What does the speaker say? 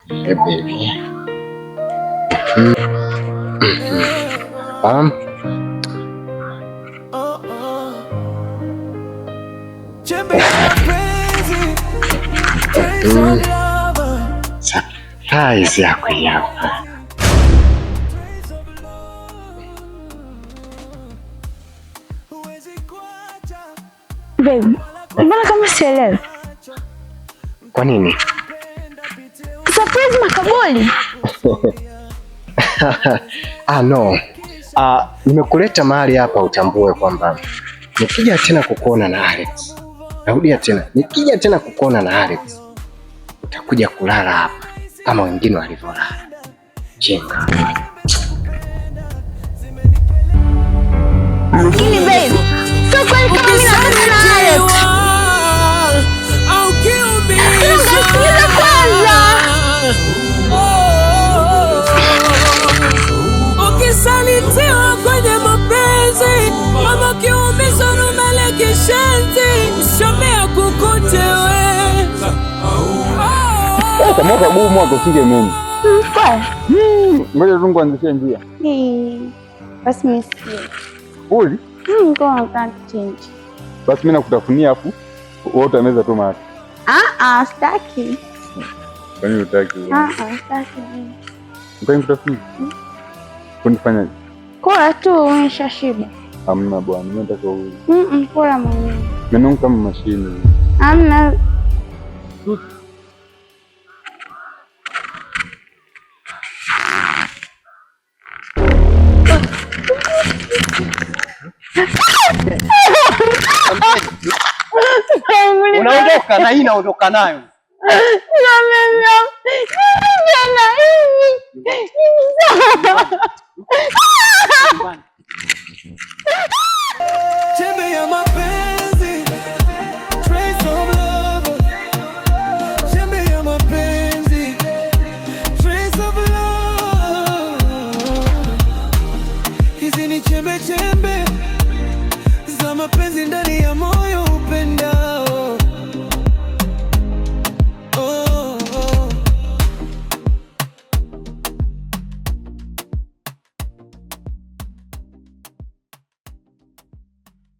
Hey baby. Surprise yako hapa. Baby, mbona kama sielewi? Kwa nini? Surprise makaboli. No. Nimekuleta mahali hapa utambue kwamba nikija tena kukuona na Alex. Narudia tena. Nikija tena kukuona na Alex, utakuja kulala hapa kama wengine walivyolala. Chenga. Lakini baby, sio kweli kama mimi napenda na Alex. Sikiliza kwanza. Ukisalitiwa kwenye mapenzi, mama kiumiza numele kishenzi, mshomea kukutewe. Kama kagumu mwako usige mimi. Kwa? Ngoja rungu anzishe njia. Basi mimi si. Uli? Ngoja nataka change. Basi mimi nakutafunia afu wewe utameza tu mate. Sitaki. Kwani unataka? Sitaki. Unataka kutafunia? Unifanyaje? Kula tu umeshashiba. Hamna bwana, mimi nataka uli. Kula mwenyewe. Mimi kama mashine. Hamna. Unaondoka na hii naondoka nayo. Chembe ya mapenzi, trace of love. Chembe ya mapenzi, trace of love. Hizi ni chembe chembe za mapenzi ndani ya moyo.